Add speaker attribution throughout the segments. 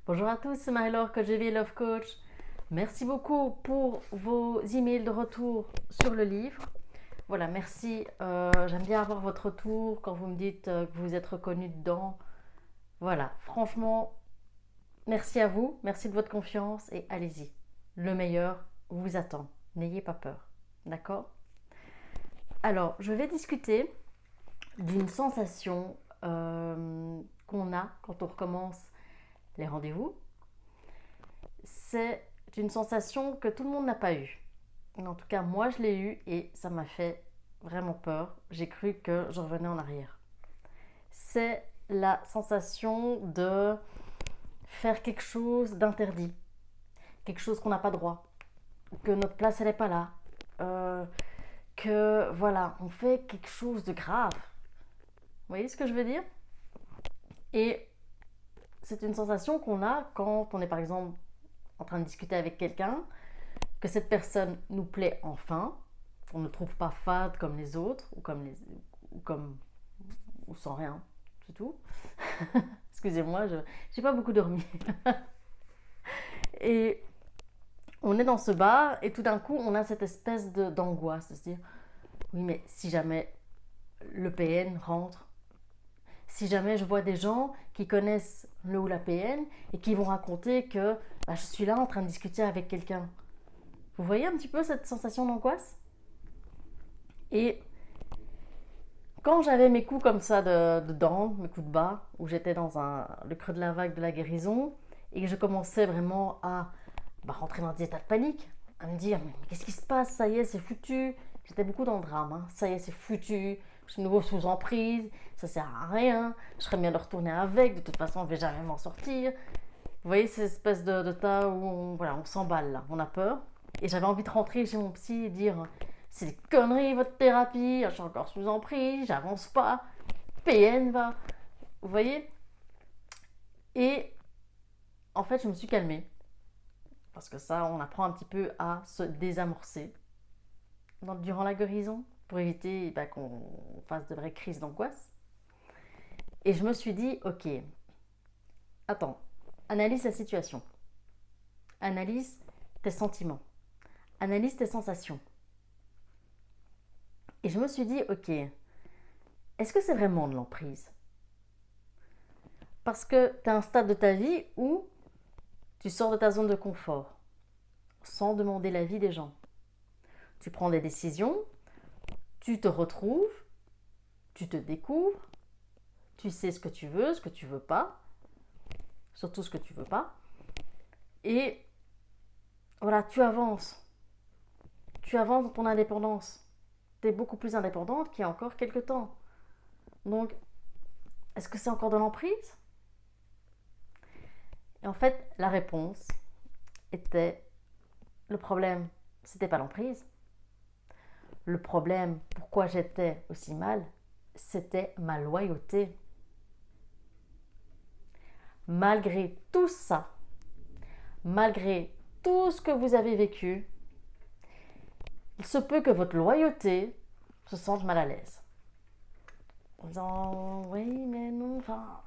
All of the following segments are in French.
Speaker 1: Bonjour à tous, c'est Marie-Laure, coach de vie et love coach. Merci beaucoup pour vos emails de retour sur le livre. Voilà, merci. J'aime bien avoir votre retour quand vous me dites que vous êtes reconnu dedans. Voilà, franchement, merci à vous, merci de votre confiance et allez-y. Le meilleur vous attend. N'ayez pas peur. D'accord? Alors, je vais discuter d'une sensation qu'on a quand on recommence les rendez-vous. C'est une sensation que tout le monde n'a pas eue. En tout cas, moi, je l'ai eue et ça m'a fait vraiment peur. J'ai cru que je revenais en arrière. C'est la sensation de faire quelque chose d'interdit, quelque chose qu'on n'a pas droit, que notre place elle n'est pas là, que voilà, on fait quelque chose de grave. Vous voyez ce que je veux dire? Et c'est une sensation qu'on a quand on est par exemple en train de discuter avec quelqu'un, que cette personne nous plaît enfin, on ne trouve pas fade comme les autres ou sans rien, c'est tout. Excusez-moi, je n'ai pas beaucoup dormi. Et on est dans ce bar et tout d'un coup on a cette espèce d'angoisse de se dire oui mais si jamais le PN rentre, si jamais je vois des gens qui connaissent le ou la PN et qui vont raconter que je suis là en train de discuter avec quelqu'un. Vous voyez un petit peu cette sensation d'angoisse? Et quand j'avais mes coups comme ça dedans, mes coups de bas, où j'étais dans le creux de la vague de la guérison, et que je commençais vraiment à rentrer dans des états de panique, à me dire mais qu'est-ce qui se passe, ça y est, c'est foutu. J'étais beaucoup dans le drame, hein. Ça y est, c'est foutu, je suis de nouveau sous emprise, ça sert à rien, je serais bien de retourner avec, de toute façon on ne va jamais m'en sortir. Vous voyez cette espèce de tas où on s'emballe là, on a peur. Et j'avais envie de rentrer chez mon psy et dire c'est des conneries votre thérapie, je suis encore sous emprise, j'avance pas, PN va. Vous voyez? Et en fait, je me suis calmée. Parce que ça, on apprend un petit peu à se désamorcer durant la guérison pour éviter qu'on fasse de vraies crises d'angoisse. Et je me suis dit, ok, attends, analyse la situation, analyse tes sentiments, analyse tes sensations. Et je me suis dit, ok, est-ce que c'est vraiment de l'emprise? Parce que tu as un stade de ta vie où tu sors de ta zone de confort sans demander l'avis des gens. Tu prends des décisions, tu te retrouves, tu te découvres, tu sais ce que tu veux pas, surtout ce que tu veux pas. Et voilà, tu avances. Tu avances dans ton indépendance. Tu es beaucoup plus indépendante qu'il y a encore quelques temps. Donc, est-ce que c'est encore de l'emprise? Et en fait, la réponse était le problème, c'était pas l'emprise. Le problème, pourquoi j'étais aussi mal, c'était ma loyauté. Malgré tout ça, malgré tout ce que vous avez vécu, il se peut que votre loyauté se sente mal à l'aise. En disant oui mais non, enfin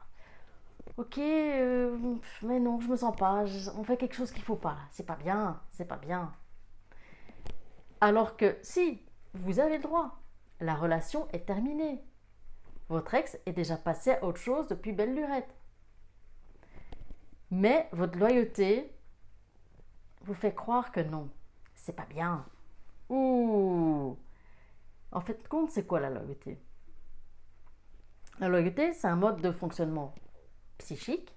Speaker 1: ok mais non je me sens pas, on fait quelque chose qu'il faut pas là, c'est pas bien, c'est pas bien. Alors que si, vous avez le droit, la relation est terminée. Votre ex est déjà passé à autre chose depuis belle lurette. Mais votre loyauté vous fait croire que non, c'est pas bien. Ouh. En fait, compte, c'est quoi la loyauté? La loyauté, c'est un mode de fonctionnement psychique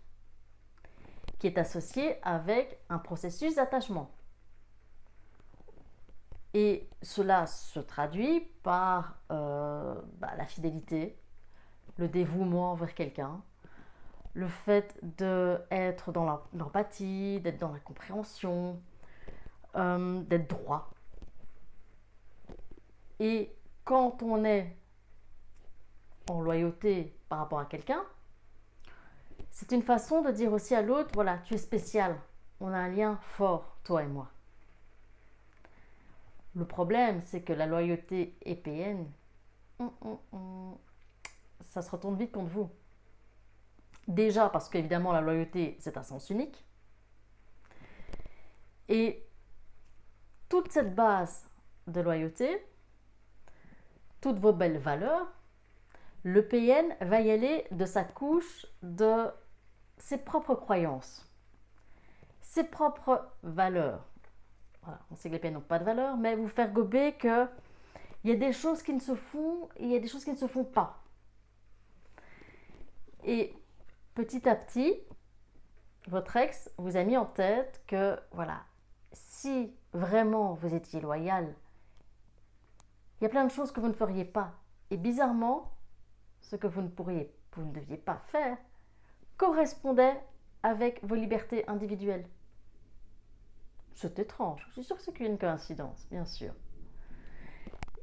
Speaker 1: qui est associé avec un processus d'attachement. Et cela se traduit par la fidélité, le dévouement envers quelqu'un, le fait d'être dans l'empathie, d'être dans la compréhension, d'être droit. Et quand on est en loyauté par rapport à quelqu'un, c'est une façon de dire aussi à l'autre, voilà, tu es spécial, on a un lien fort, toi et moi. Le problème, c'est que la loyauté épéenne, ça se retourne vite contre vous. Déjà parce qu'évidemment la loyauté c'est un sens unique. Et toute cette base de loyauté, toutes vos belles valeurs, le PN va y aller de sa couche de ses propres croyances, ses propres valeurs. Voilà, on sait que les PN n'ont pas de valeur, mais vous faire gober qu'il y a des choses qui ne se font et il y a des choses qui ne se font pas. Et petit à petit, votre ex vous a mis en tête que, voilà, si vraiment vous étiez loyal, il y a plein de choses que vous ne feriez pas. Et bizarrement, ce que vous ne deviez pas faire, correspondait avec vos libertés individuelles. C'est étrange. Je suis sûre que c'est qu'une coïncidence, bien sûr.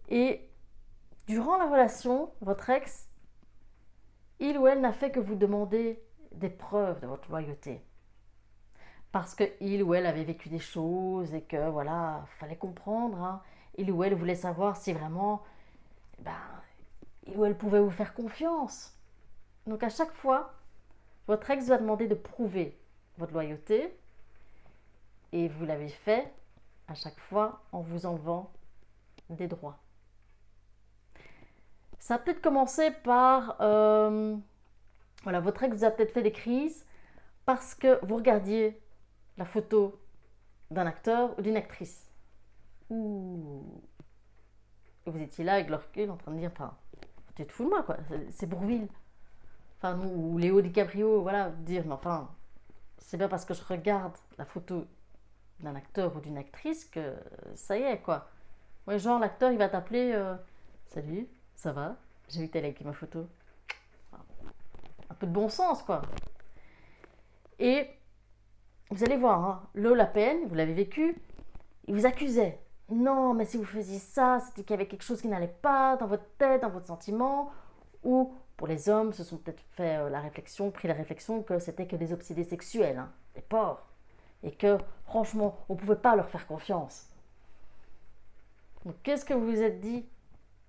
Speaker 1: Et durant la relation, votre ex, il ou elle n'a fait que vous demander des preuves de votre loyauté. Parce qu'il ou elle avait vécu des choses et que, voilà, fallait comprendre. Hein. Il ou elle voulait savoir si vraiment, il ou elle pouvait vous faire confiance. Donc à chaque fois, votre ex va demander de prouver votre loyauté et vous l'avez fait à chaque fois en vous enlevant des droits. Ça a peut-être commencé par... voilà, votre ex vous a peut-être fait des crises parce que vous regardiez la photo d'un acteur ou d'une actrice. Ou vous étiez là avec le recul en train de dire, enfin, tu te fous de moi quoi, c'est Bourvil. Enfin, ou Léo DiCaprio, voilà, dire, mais enfin, c'est pas parce que je regarde la photo d'un acteur ou d'une actrice que ça y est quoi. Ouais, genre l'acteur il va t'appeler, salut, ça va, j'ai vu que t'as liké ma photo. Enfin, un peu de bon sens quoi. Et vous allez voir, hein, la peine, vous l'avez vécu, il vous accusait. Non, mais si vous faisiez ça, c'était qu'il y avait quelque chose qui n'allait pas dans votre tête, dans votre sentiment. Ou, pour les hommes, se sont peut-être fait pris la réflexion que c'était que des obsédés sexuels, hein, des porcs. Et que, franchement, on ne pouvait pas leur faire confiance. Donc, qu'est-ce que vous vous êtes dit?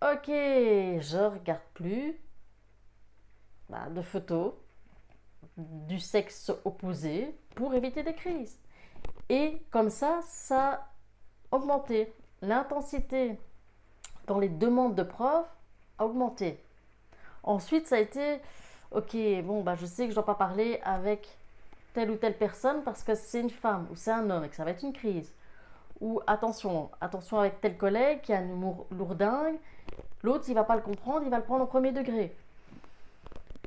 Speaker 1: Ok, je regarde plus de photos du sexe opposé pour éviter des crises. Et comme ça a augmenté. L'intensité dans les demandes de preuves a augmenté. Ensuite, ça a été, ok, bon, je sais que je ne dois pas parler avec telle ou telle personne parce que c'est une femme ou c'est un homme et que ça va être une crise. Ou attention avec tel collègue qui a un humour lourdingue, l'autre il ne va pas le comprendre, il va le prendre au premier degré.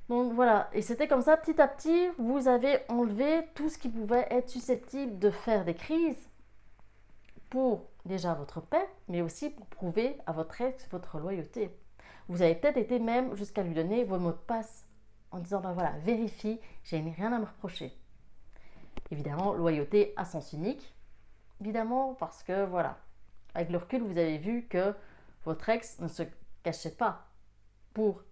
Speaker 1: Donc voilà, et c'était comme ça, petit à petit, vous avez enlevé tout ce qui pouvait être susceptible de faire des crises pour déjà votre paix, mais aussi pour prouver à votre ex votre loyauté. Vous avez peut-être été même jusqu'à lui donner vos mots de passe en disant, voilà, vérifie, j'ai rien à me reprocher. Évidemment, loyauté à sens unique, évidemment, parce que voilà, avec le recul, vous avez vu que votre ex ne se cachait pas pour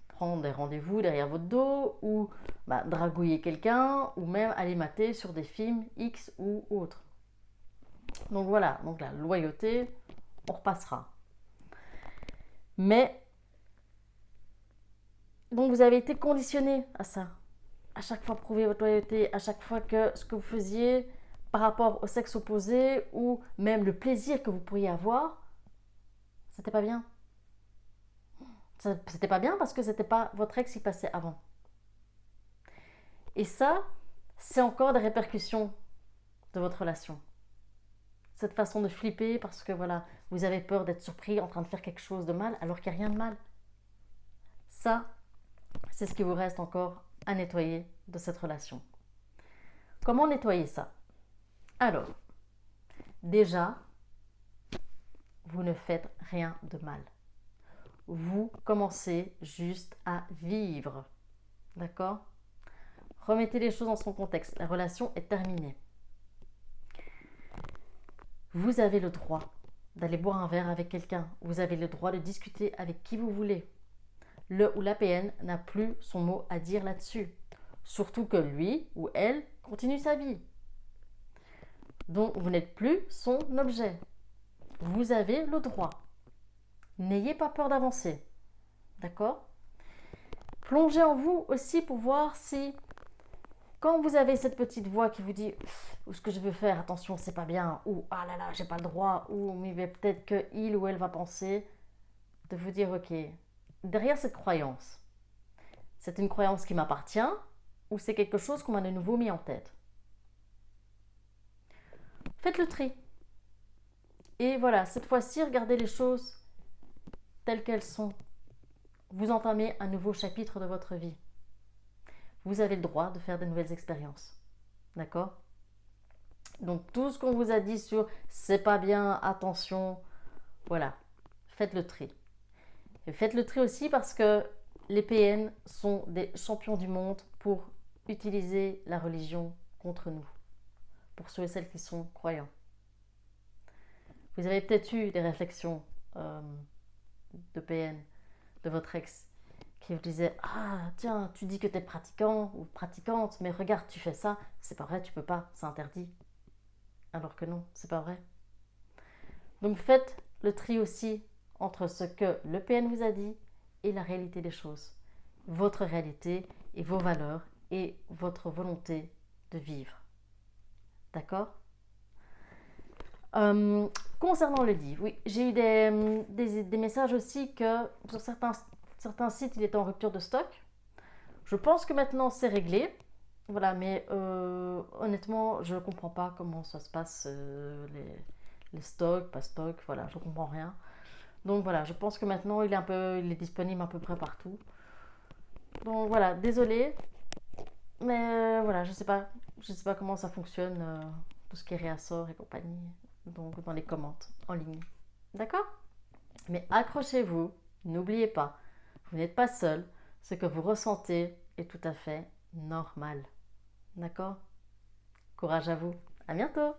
Speaker 1: prendre des rendez-vous derrière votre dos ou dragouiller quelqu'un ou même aller mater sur des films X ou autres. Donc voilà, donc la loyauté, on repassera. Mais donc vous avez été conditionné à ça. À chaque fois prouver votre loyauté, à chaque fois que ce que vous faisiez par rapport au sexe opposé ou même le plaisir que vous pourriez avoir, c'était pas bien. C'était pas bien parce que c'était pas votre ex qui passait avant. Et ça, c'est encore des répercussions de votre relation. Cette façon de flipper parce que voilà, vous avez peur d'être surpris en train de faire quelque chose de mal alors qu'il n'y a rien de mal. Ça, c'est ce qui vous reste encore à nettoyer de cette relation. Comment nettoyer ça? Alors, déjà, vous ne faites rien de mal. Vous commencez juste à vivre. D'accord? Remettez les choses dans son contexte. La relation est terminée. Vous avez le droit d'aller boire un verre avec quelqu'un. Vous avez le droit de discuter avec qui vous voulez. Le ou la PN n'a plus son mot à dire là-dessus. Surtout que lui ou elle continue sa vie. Donc vous n'êtes plus son objet. Vous avez le droit. N'ayez pas peur d'avancer. D'accord? Plongez en vous aussi pour voir si, quand vous avez cette petite voix qui vous dit ou ce que je veux faire, attention, c'est pas bien, ou ah là là, j'ai pas le droit, ou mais peut-être que il ou elle va penser, de vous dire ok, derrière cette croyance, c'est une croyance qui m'appartient ou c'est quelque chose qu'on m'a de nouveau mis en tête. Faites le tri. Et voilà, cette fois-ci, regardez les choses telles qu'elles sont. Vous entamez un nouveau chapitre de votre vie. Vous avez le droit de faire de nouvelles expériences. D'accord? Donc tout ce qu'on vous a dit sur c'est pas bien, attention, voilà, faites le tri. Et faites le tri aussi parce que les PN sont des champions du monde pour utiliser la religion contre nous, pour ceux et celles qui sont croyants. Vous avez peut-être eu des réflexions de PN de votre ex qui vous disait ah tiens, tu dis que tu es pratiquant ou pratiquante, mais regarde, tu fais ça, c'est pas vrai, tu peux pas, c'est interdit. Alors que non, c'est pas vrai. Donc faites le tri aussi entre ce que le PN vous a dit et la réalité des choses. Votre réalité et vos valeurs et votre volonté de vivre. D'accord? Concernant le livre, oui, j'ai eu des messages aussi que sur certains sites, il est en rupture de stock. Je pense que maintenant c'est réglé. Voilà, mais honnêtement, je ne comprends pas comment ça se passe, les stocks, pas stocks, voilà, je ne comprends rien. Donc voilà, je pense que maintenant il est disponible à peu près partout. Donc voilà, désolé, mais voilà, je sais pas comment ça fonctionne, tout ce qui est réassort et compagnie, donc dans les commandes en ligne. D'accord? Mais accrochez-vous, n'oubliez pas, vous n'êtes pas seul, ce que vous ressentez est tout à fait normal. D'accord? Courage à vous, à bientôt!